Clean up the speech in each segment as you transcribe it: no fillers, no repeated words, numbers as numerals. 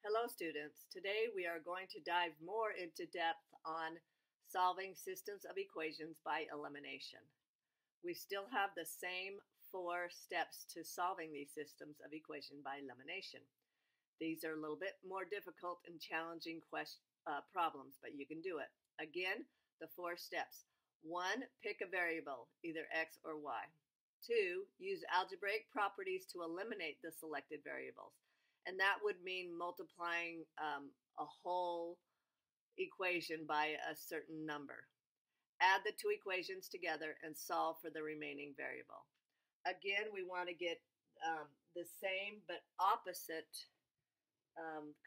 Hello students, today we are going to dive more into depth on solving systems of equations by elimination. We still have the same 4 steps to solving these systems of equation by elimination. These are a little bit more difficult and challenging problems, but you can do it. Again, the 4 steps. 1. Pick a variable, either x or y. 2. Use algebraic properties to eliminate the selected variables. And that would mean multiplying a whole equation by a certain number. Add the 2 equations together and solve for the remaining variable. Again, we want to get the same but opposite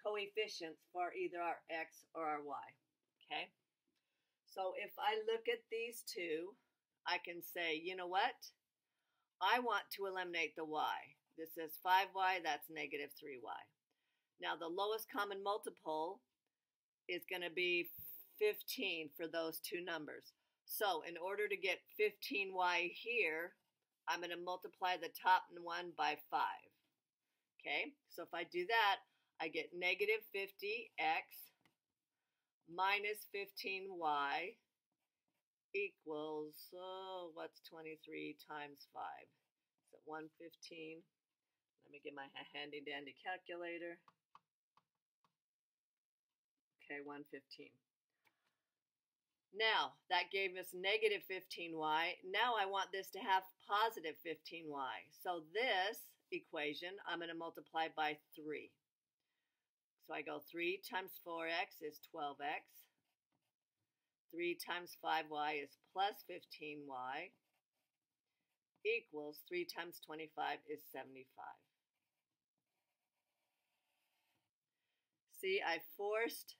coefficients for either our x or our y. Okay? So if I look at these two, I can say, you know what? I want to eliminate the y. This is 5y, that's negative 3y. Now the lowest common multiple is going to be 15 for those 2 numbers. So in order to get 15y here, I'm going to multiply the top one by 5. Okay, so if I do that, I get negative 50x minus 15y equals, what's 23 times 5? So 115. Let me get my handy dandy calculator. Okay, 115. Now, that gave us negative 15y. Now I want this to have positive 15y. So this equation, I'm going to multiply by 3. So I go 3 times 4x is 12x. 3 times 5y is plus 15y equals 3 times 25 is 75. See, I forced,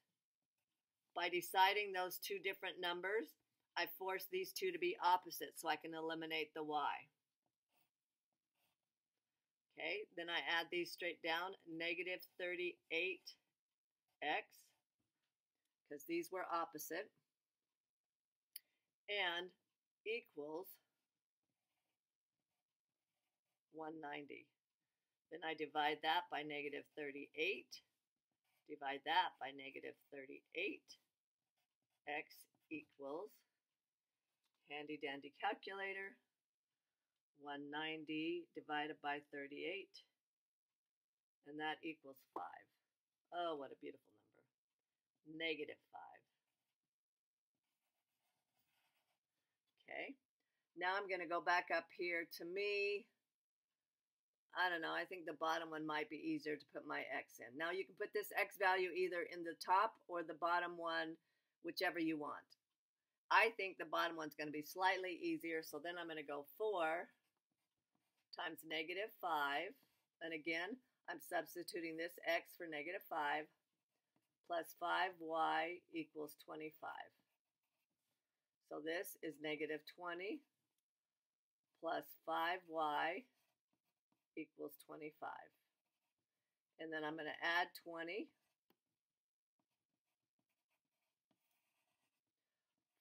by deciding those 2 different numbers, I forced these 2 to be opposite so I can eliminate the y. Okay, then I add these straight down, negative 38x, because these were opposite, and equals 190. Then I divide that by negative 38. Divide that by negative 38. X equals, handy dandy calculator, 190 divided by 38. And that equals 5. Oh, what a beautiful number. Negative 5. Okay. Now I'm going to go back up here. To me, I don't know, I think the bottom one might be easier to put my x in. Now you can put this x value either in the top or the bottom one, whichever you want. I think the bottom one's going to be slightly easier, so then I'm going to go 4 times negative 5. And again, I'm substituting this x for negative 5 plus 5y equals 25. So this is negative 20 plus 5y equals 25. And then I'm going to add 20.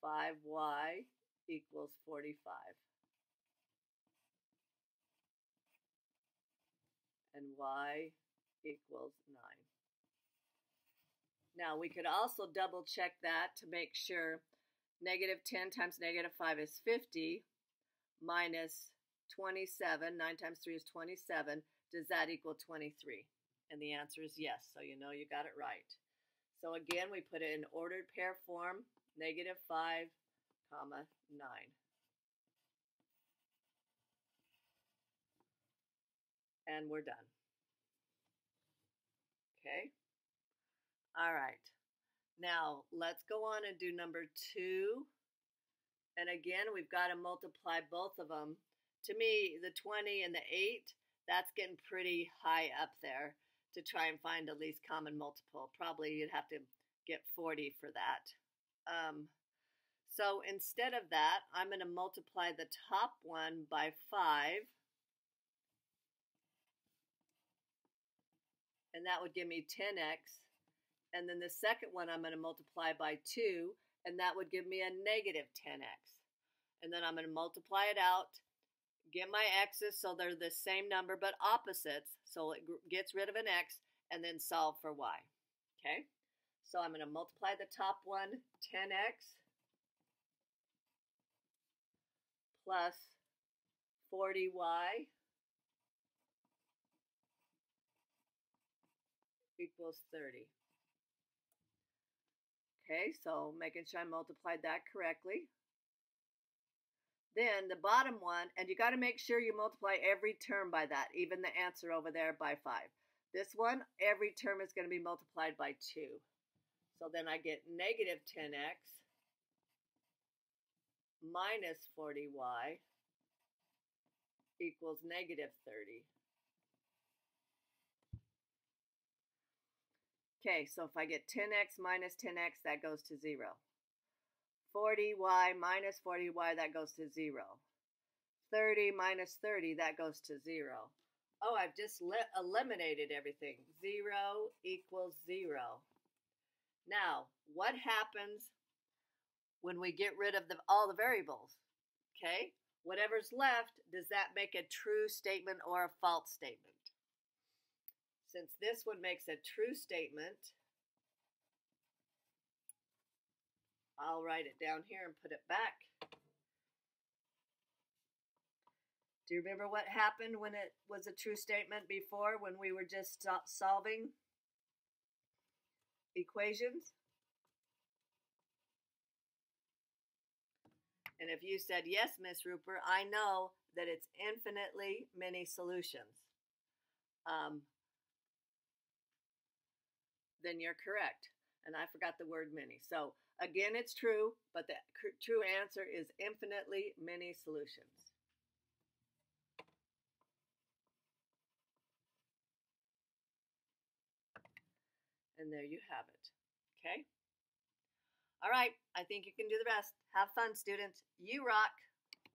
5y equals 45. And y equals 9. Now we could also double check that to make sure negative 10 times negative 5 is 50 minus 27, 9 times 3 is 27. Does that equal 23? And the answer is yes, so you know you got it right. So again, we put it in ordered pair form, negative 5, comma 9. And we're done. Okay? All right. Now, let's go on and do number 2. And again, we've got to multiply both of them. To me, the 20 and the 8, that's getting pretty high up there to try and find the least common multiple. Probably you'd have to get 40 for that. So instead of that, I'm going to multiply the top one by 5. And that would give me 10x. And then the second one I'm going to multiply by 2. And that would give me a negative 10x. And then I'm going to multiply it out. Get my x's so they're the same number but opposites, so it gets rid of an x, and then solve for y. Okay? So I'm going to multiply the top one, 10x plus 40y equals 30. Okay, so making sure I multiplied that correctly. Then the bottom one, and you got to make sure you multiply every term by that, even the answer over there by 5. This one, every term is going to be multiplied by 2. So then I get negative 10x minus 40y equals negative 30. Okay, so if I get 10x minus 10x, that goes to 0. 40y minus 40y, that goes to 0. 30 minus 30, that goes to 0. Oh, I've just eliminated everything. 0 equals 0. Now, what happens when we get rid of all the variables? Okay, whatever's left, does that make a true statement or a false statement? Since this one makes a true statement, I'll write it down here and put it back. Do you remember what happened when it was a true statement before, when we were just solving equations? And if you said, yes, Miss Rupert, I know that it's infinitely many solutions, then you're correct. And I forgot the word many. So again, it's true, but the true answer is infinitely many solutions. And there you have it. Okay? All right, I think you can do the rest. Have fun, students. You rock.